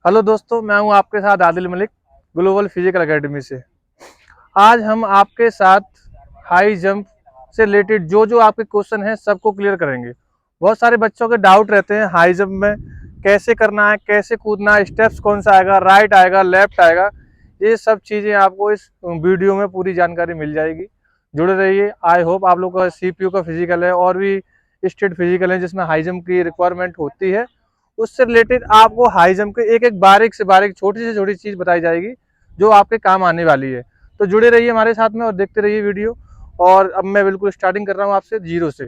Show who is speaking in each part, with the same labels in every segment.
Speaker 1: Hello दोस्तों, मैं हूं आपके साथ Adil Malik global physical academy से। आज हम आपके साथ हाई जंप से रिलेटेड जो जो आपके क्वेश्चन हैं सबको क्लियर करेंगे। बहुत सारे बच्चों के डाउट रहते हैं हाई जंप में कैसे करना है, कैसे कूदना है, स्टेप्स कौन सा आएगा, राइट आएगा, लेफ्ट आएगा। ये सब चीज़ें आपको इस वीडियो में पूरी जानकारी मिल जाएगी। जुड़े रहिए। आई होप आप लोग का CPU का फिजिकल है और भी स्टेट फिजिकल है जिसमें हाई जंप की रिक्वायरमेंट होती है, उससे रिलेटेड आपको हाई जंप के एक एक बारीक से बारीक छोटी से छोटी चीज बताई जाएगी जो आपके काम आने वाली है। तो जुड़े रहिए हमारे साथ में और देखते रहिए वीडियो। और अब मैं बिल्कुल स्टार्टिंग कर रहा हूँ आपसे जीरो से।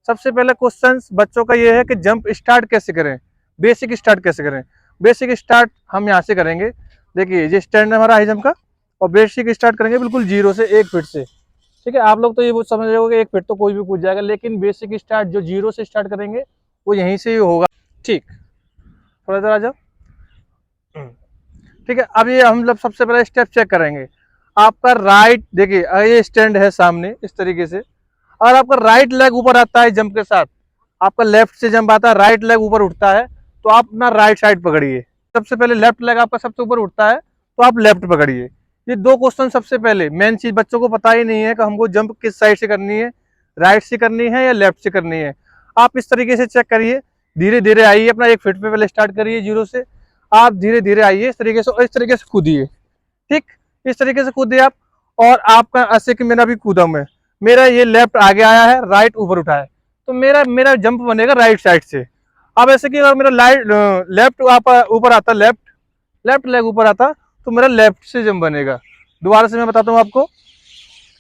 Speaker 1: सबसे पहले क्वेश्चन बच्चों का ये है कि जंप स्टार्ट कैसे करें, बेसिक स्टार्ट कैसे करें। बेसिक स्टार्ट हम यहाँ से करेंगे। देखिए ये स्टैंड है हमारा हाई जंप का, और बेसिक स्टार्ट करेंगे बिल्कुल जीरो से, 1 फीट से। ठीक है, आप लोग तो ये समझ रहे हो कि 1 फीट तो कोई भी कूद जाएगा, लेकिन बेसिक स्टार्ट जो जीरो से स्टार्ट करेंगे वो यहीं से ही होगा। ठीक, थोड़ा इधर आ जाओ। ठीक है, अब ये हम लोग सबसे पहले स्टेप चेक करेंगे। आपका राइट, देखिए ये स्टैंड है सामने इस तरीके से, और आपका राइट लेग ऊपर आता है जंप के साथ, आपका लेफ्ट से जंप आता है, राइट लेग ऊपर उठता है तो आप अपना राइट साइड पकड़िए। सबसे पहले लेफ्ट लेग आपका सबसे ऊपर उठता है तो आप लेफ्ट पकड़िए। ये दो क्वेश्चन सबसे पहले मेन चीज बच्चों को पता ही नहीं है कि हमको जंप किस साइड से करनी है, राइट से करनी है या लेफ्ट से करनी है। आप इस तरीके से चेक करिए, धीरे धीरे आइए, अपना 1 फीट पे पहले स्टार्ट करिए जीरो से, आप धीरे धीरे आइए इस तरीके से, और इस तरीके से कूदिए। ठीक, इस तरीके से कूदिए आप। और आपका ऐसे कि मेरा भी कूदा मैं, मेरा ये लेफ्ट आगे आया है, राइट ऊपर उठा है, तो मेरा मेरा जंप बनेगा राइट साइड से। अब ऐसे कि अगर मेरा लेफ्ट ऊपर आता, लेफ्ट लेफ्ट लेग ऊपर आता तो मेरा लेफ्ट से जंप बनेगा। दोबारा से मैं बताता हूँ आपको।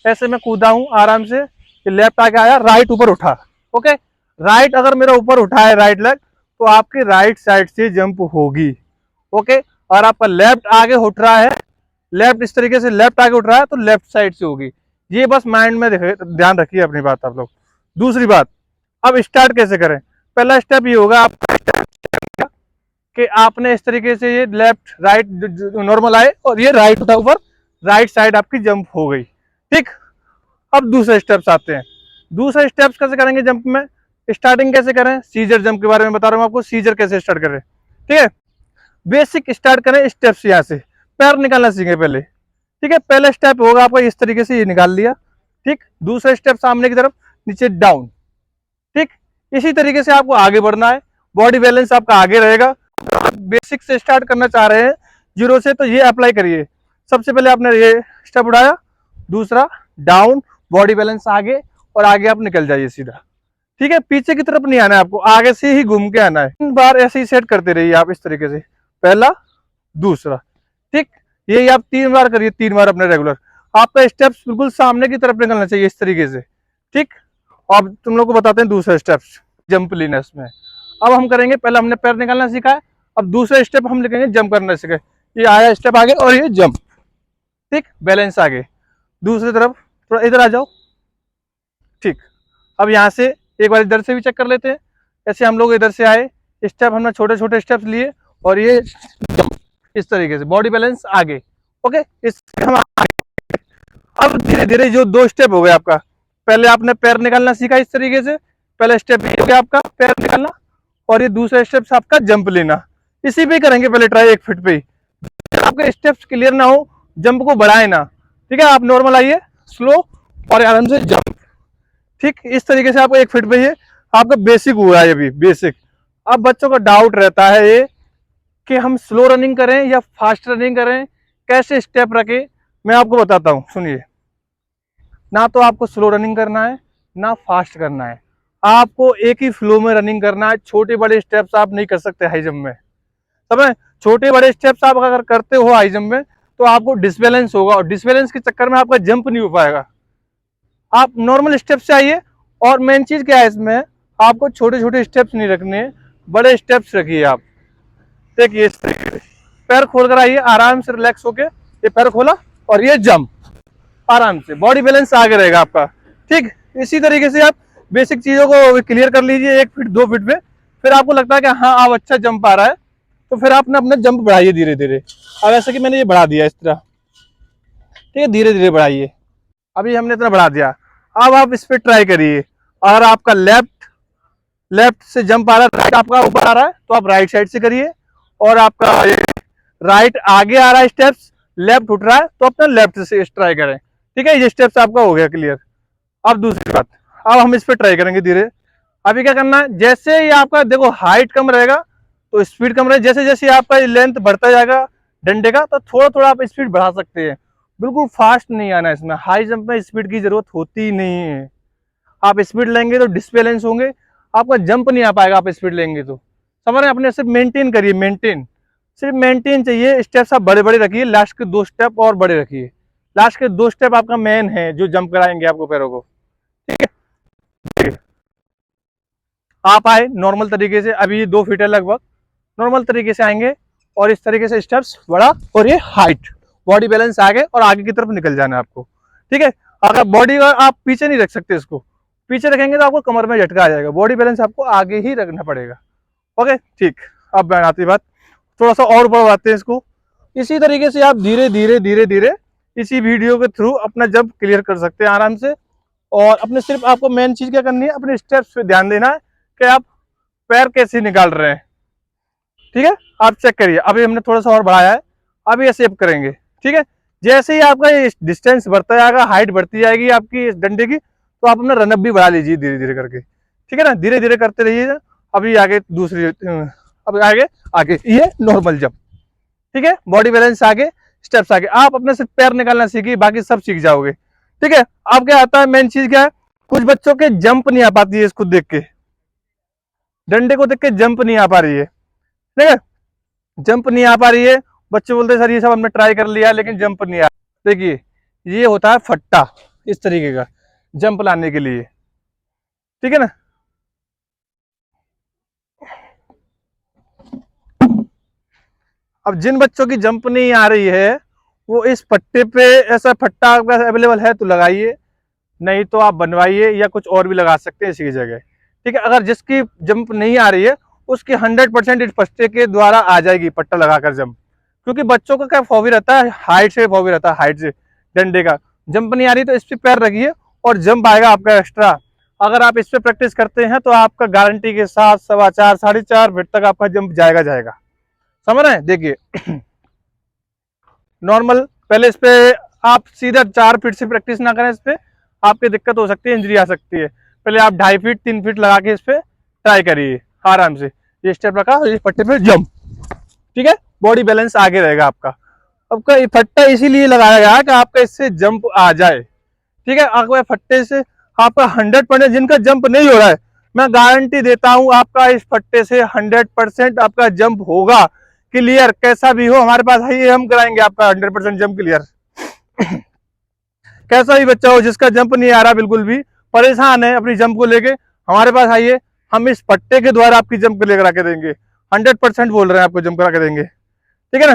Speaker 1: ऐसे मैं कूदा हूँ आराम से, लेफ्ट आगे आया, राइट ऊपर उठा। ओके, राइट अगर मेरा ऊपर उठा है राइट लेग तो आपकी राइट साइड से जंप होगी। ओके, और आपका लेफ्ट आगे उठ रहा है, लेफ्ट इस तरीके से लेफ्ट आगे उठ रहा है तो लेफ्ट साइड से होगी। ये बस माइंड में ध्यान रखिए अपनी बात आप लोग। दूसरी बात, अब स्टार्ट कैसे करें। पहला स्टेप ये होगा आपका कि आपने इस तरीके से ये लेफ्ट राइट नॉर्मल आए और ये राइट उठा ऊपर, राइट साइड आपकी जंप हो गई। ठीक, अब दूसरे स्टेप्स आते हैं। दूसरे स्टेप्स कैसे करेंगे जंप में, स्टार्टिंग कैसे करें। सीजर जंप के बारे में बता रहा हूं आपको, सीजर कैसे स्टार्ट करें। ठीक है, बेसिक स्टार्ट करें स्टेप्स, यहाँ से पैर निकालना सीखें पहले। ठीक है, पहला स्टेप होगा आपका इस तरीके से, ये निकाल लिया। ठीक, दूसरा स्टेप सामने की तरफ, नीचे डाउन। ठीक, इसी तरीके से आपको आगे बढ़ना है, बॉडी बैलेंस आपका आगे रहेगा। तो आप बेसिक से स्टार्ट करना चाह रहे हैं जीरो से, तो ये अप्लाई करिए। सबसे पहले आपने ये स्टेप उठाया, दूसरा डाउन, बॉडी बैलेंस आगे, और आगे आप निकल जाइए सीधा। ठीक है, पीछे की तरफ नहीं आना है आपको, आगे से ही घूम के आना है। 3 बार ऐसे ही सेट करते रहिए आप इस तरीके से, पहला दूसरा। ठीक, यही आप 3 बार करिए, 3 बार अपने रेगुलर। आपका स्टेप्स बिल्कुल सामने की तरफ निकलना चाहिए इस तरीके से। ठीक, अब तुम लोग को बताते हैं दूसरा स्टेप्स जंप लीनस में। अब हम करेंगे, पहले हमने पैर निकालना सीखा है, अब दूसरा स्टेप हम लिखेंगे जंप करना सीखे। ये आया स्टेप आगे और ये जंप। ठीक, बैलेंस आगे, दूसरी तरफ थोड़ा इधर आ जाओ। ठीक, अब यहाँ से एक बार इधर से भी चेक कर लेते हैं। ऐसे हम लोग इधर से आए, स्टेप हमने छोटे छोटे स्टेप्स लिए, और ये जंप इस तरीके से, बॉडी बैलेंस आगे। ओके, इस हम आगे। अब धीरे धीरे जो 2 स्टेप हो गए आपका, पहले आपने पैर निकालना सीखा इस तरीके से, पहला स्टेप ये हो गया आपका पैर निकालना, और ये दूसरा स्टेप आपका जंप लेना। इसी पे करेंगे पहले ट्राई 1 फीट पे ही। आपके स्टेप्स क्लियर ना हो, जंप को बढ़ाए ना। ठीक है, आप नॉर्मल आइए, स्लो और आराम से जंप। ठीक, इस तरीके से आपको 1 फीट पे ये आपका बेसिक हुआ है, अभी बेसिक। अब बच्चों का डाउट रहता है ये कि हम स्लो रनिंग करें या फास्ट रनिंग करें, कैसे स्टेप रखें। मैं आपको बताता हूँ, सुनिए। ना तो आपको स्लो रनिंग करना है ना फास्ट करना है, आपको एक ही फ्लो में रनिंग करना है। छोटे बड़े स्टेप्स आप नहीं कर सकते हाई जंप में, समझ। छोटे बड़े स्टेप्स आप अगर करते हो हाई जंप में तो आपको डिसबैलेंस होगा, और डिसबैलेंस के चक्कर में आपका जंप नहीं हो पाएगा। आप नॉर्मल स्टेप से आइए। और मेन चीज क्या है इसमें, आपको छोटे छोटे स्टेप्स नहीं रखने, बड़े स्टेप्स रखिए आप। देखिए इस तरीके से पैर खोल कर आइए, आराम से रिलैक्स होके, ये पैर खोला और ये जंप, आराम से, बॉडी बैलेंस आगे रहेगा आपका। ठीक, इसी तरीके से आप बेसिक चीजों को क्लियर कर लीजिए 1 फीट 2 फीट पे। फिर आपको लगता है कि हाँ अब अच्छा जंप आ रहा है, तो फिर आप अपना जंप बढ़ाइए धीरे धीरे। अब ऐसा कि मैंने ये बढ़ा दिया इस तरह, ठीक है, धीरे धीरे बढ़ाइए। अभी हमने इतना बढ़ा दिया, अब आप इस पे ट्राई करिए। अगर आपका लेफ्ट से जंप आ रहा है, राइट आपका ऊपर आ रहा है, तो आप राइट साइड से करिए। और आपका राइट आगे आ रहा है स्टेप्स, लेफ्ट उठ रहा है तो अपना लेफ्ट से ट्राई करें। ठीक है, ये स्टेप्स आपका हो गया क्लियर। अब दूसरी बात, अब हम इस पे ट्राई करेंगे धीरे। अभी क्या करना है, जैसे ही आपका देखो हाइट कम रहेगा तो स्पीड कम रहेगी, जैसे जैसे आपका लेंथ बढ़ता जाएगा डंडे का तो थोड़ा थोड़ा आप स्पीड बढ़ा सकते हैं। बिल्कुल फास्ट नहीं आना है इसमें, हाई जंप में स्पीड की जरूरत होती ही नहीं है। आप स्पीड लेंगे तो डिसबैलेंस होंगे, आपका जंप नहीं आ पाएगा। आप स्पीड लेंगे तो समझ रहे हैं, अपने सिर्फ मेंटेन करिए, मेंटेन, सिर्फ मेंटेन चाहिए। स्टेप्स आप बड़े बड़े रखिए, लास्ट के 2 स्टेप और बड़े रखिए। लास्ट के 2 स्टेप आपका मेन है जो जंप कराएंगे आपको पैरों को। ठीक है, आप आए नॉर्मल तरीके से, अभी ये 2 फीट है लगभग, नॉर्मल तरीके से आएंगे और इस तरीके से स्टेप्स बड़ा और ये हाइट, बॉडी बैलेंस आगे और आगे की तरफ निकल जाना है आपको। ठीक है, अगर बॉडी का आप पीछे नहीं रख सकते, इसको पीछे रखेंगे तो आपको कमर में झटका आ जाएगा, बॉडी बैलेंस आपको आगे ही रखना पड़ेगा। ओके ठीक, अब मैं आती बात, थोड़ा सा और बढ़ाते हैं इसको। इसी तरीके से आप धीरे धीरे धीरे धीरे इसी वीडियो के थ्रू अपना जंप क्लियर कर सकते हैं आराम से। और अपने सिर्फ आपको मेन चीज क्या करनी है, अपने स्टेप्स पे ध्यान देना है कि आप पैर कैसे निकाल रहे हैं। ठीक है, आप चेक करिए, अभी हमने थोड़ा सा और बढ़ाया है, अभी ऐसे अप करेंगे। ठीक है, जैसे ही आपका ये डिस्टेंस बढ़ता जाएगा, हाइट बढ़ती जाएगी आपकी इस डंडे की, तो आप अपना रनअप भी बढ़ा लीजिए धीरे धीरे करके। ठीक है ना, धीरे धीरे करते रहिए। अभी आगे दूसरी, अब आगे आगे ये नॉर्मल जंप। ठीक है, बॉडी बैलेंस आगे, स्टेप्स आगे, आप अपने से पैर निकालना सीखिए, बाकी सब सीख जाओगे। ठीक है, अब क्या आता है, मेन चीज क्या है, कुछ बच्चों के जंप नहीं आ पाती है, इसको देख के, डंडे को देख के जंप नहीं आ पा रही है। ठीक है, जंप नहीं आ पा रही है, बच्चे बोलते हैं सर ये सब हमने ट्राई कर लिया लेकिन जंप नहीं आ। देखिए, ये होता है फट्टा, इस तरीके का जंप लाने के लिए। ठीक है ना, अब जिन बच्चों की जंप नहीं आ रही है वो इस फट्टे पे, ऐसा फट्टा आपका अवेलेबल है तो लगाइए, नहीं तो आप बनवाइए या कुछ और भी लगा सकते हैं इसी की जगह। ठीक है, अगर जिसकी जंप नहीं आ रही है उसकी 100% इस फट्टे के द्वारा आ जाएगी, पट्टा लगाकर जंप। क्योंकि बच्चों का क्या फॉबी रहता है, हाइट से फॉबी रहता है, हाइट से डंडे का। जंप नहीं आ रही तो इस पे पैर रखिए और जंप आएगा आपका एक्स्ट्रा। अगर आप इस पे प्रैक्टिस करते हैं तो आपका गारंटी के साथ 4.25 4.5 फीट तक आपका जंप जाएगा जाएगा। समझ रहे हैं, देखिए नॉर्मल, पहले इस पे आप सीधा 4 फीट से प्रैक्टिस ना करें, इस पे आपकी दिक्कत हो सकती है, इंजरी आ सकती है। पहले आप 2.5 फीट 3 फीट लगा के इस पे ट्राई करिए आराम से, ये स्टेप रखा, ये पट्टे पे जंप। ठीक है, बॉडी बैलेंस आगे रहेगा आपका। आपका ये फट्टा इसीलिए लगाया गया है कि आपका इससे जंप आ जाए। ठीक है, आपका फट्टे से आपका 100%, जिनका जंप नहीं हो रहा है मैं गारंटी देता हूं आपका इस फट्टे से 100% आपका जंप होगा क्लियर। कैसा भी हो हमारे पास आइए, हम कराएंगे आपका 100% जंप क्लियर। कैसा भी बच्चा हो जिसका जंप नहीं आ रहा, बिल्कुल भी परेशान है अपनी जंप को लेके, हमारे पास आइए, हम इस पट्टे के द्वारा आपकी जंप क्लियर करा के देंगे। 100% बोल रहे हैं, आपको जंप करा के देंगे। ठीक है ना,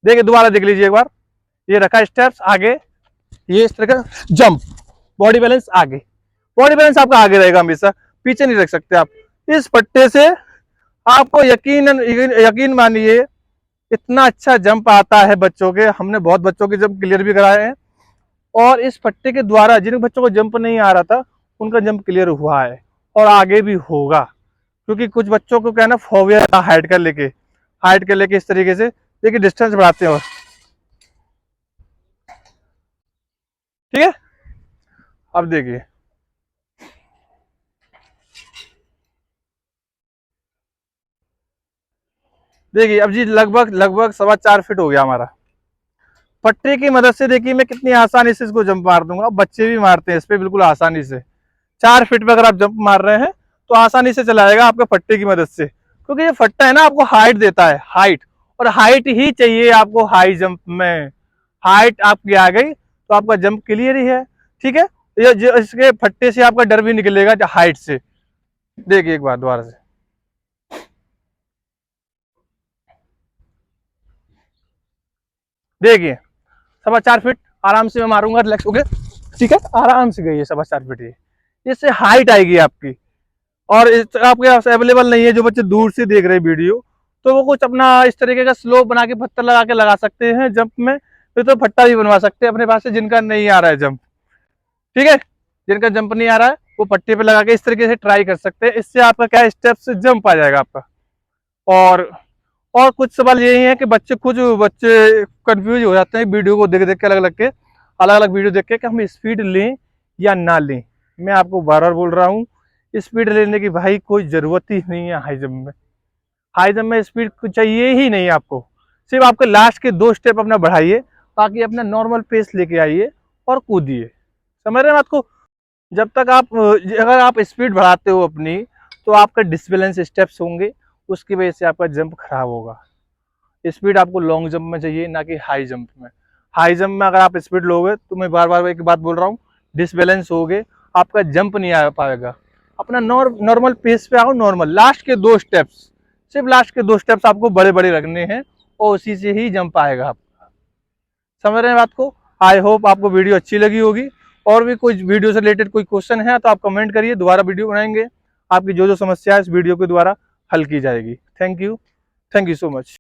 Speaker 1: देखिए दोबारा देख लीजिए एक बार, ये रखा स्टेप्स आगे, ये इस तरह का जंप, बॉडी बैलेंस आगे, बॉडी बैलेंस आपका आगे रहेगा हमेशा, पीछे नहीं रख सकते आप। इस पट्टे से आपको यकीन मानिए इतना अच्छा जंप आता है बच्चों के, हमने बहुत बच्चों के जंप क्लियर भी कराए हैं। और इस पट्टे के द्वारा जिन बच्चों को जंप नहीं आ रहा था उनका जंप क्लियर हुआ है और आगे भी होगा। क्योंकि कुछ बच्चों को क्या है ना, फोबिया था हाइट कर लेके इस तरीके से, देखिए डिस्टेंस बढ़ाते हैं। और ठीक है, अब देखिए, देखिए अब जी लगभग लगभग 4.25 फीट हो गया हमारा। पट्टे की मदद से देखिए मैं कितनी आसानी से इसको जंप मार दूंगा, बच्चे भी मारते हैं इस पे बिल्कुल आसानी से। 4 फीट पे अगर आप जंप मार रहे हैं तो आसानी से चलाएगा आपके फट्टे की मदद से, क्योंकि ये फट्टा है ना आपको हाइट देता है, हाइट, और हाइट ही चाहिए आपको हाई जंप में। हाइट आपकी आ गई तो आपका जंप क्लियर ही है। ठीक है, इसके फट्टे से आपका डर भी निकलेगा हाइट से। देखिए एक बार दोबारा से, देखिए 4.25 फीट आराम से मैं मारूंगा, रिलैक्स हो गया। ठीक है, आराम से गई है 4.25 फीट, ये इससे हाइट आएगी आपकी। और आपके पास अवेलेबल नहीं है, जो बच्चे दूर से देख रहे हैं वीडियो, तो वो कुछ अपना इस तरीके का स्लोप बना के पत्थर लगा के लगा सकते हैं जंप में, फिर तो फट्टा भी बनवा सकते हैं अपने पास से, जिनका नहीं आ रहा है जंप। ठीक है, जिनका जंप नहीं आ रहा है वो पट्टे पे लगा के इस तरीके से ट्राई कर सकते हैं, इससे आपका क्या स्टेप से जंप आ जाएगा आपका। और और कुछ सवाल यही है कि कुछ बच्चे कंफ्यूज हो जाते हैं वीडियो को देख देख के, अलग अलग वीडियो देख के, कि हम स्पीड लें या ना लें। मैं आपको बार बार बोल रहा हूँ, स्पीड लेने की भाई कोई ज़रूरत ही नहीं है। हाई जंप में स्पीड चाहिए ही नहीं आपको। सिर्फ आपके लास्ट के 2 स्टेप अपना बढ़ाइए, बाकी अपना नॉर्मल पेस लेके आइए और कूदिए। समझ रहे हैं बात को। जब तक आप अगर आप स्पीड बढ़ाते हो अपनी, तो आपका डिसबैलेंस स्टेप्स होंगे, उसकी वजह से आपका जंप खराब होगा। स्पीड आपको लॉन्ग जंप में चाहिए, ना कि हाई जंप में। हाई जंप में अगर आप स्पीड लोगे, तो मैं बार बार एक बात बोल रहा हूँ, डिसबैलेंस होगे, आपका जंप नहीं आ पाएगा। अपना नॉर्मल पेस पे आओ, नॉर्मल लास्ट के 2 स्टेप्स, सिर्फ लास्ट के 2 स्टेप्स आपको बड़े बड़े रखने हैं, और उसी से ही जंप आएगा आपका। समझ रहे हैं बात को। आई होप आपको वीडियो अच्छी लगी होगी। और भी कोई वीडियो से रिलेटेड कोई क्वेश्चन है तो आप कमेंट करिए, दोबारा वीडियो बनाएंगे। आपकी जो जो समस्या है इस वीडियो के द्वारा हल की जाएगी। Thank you so much.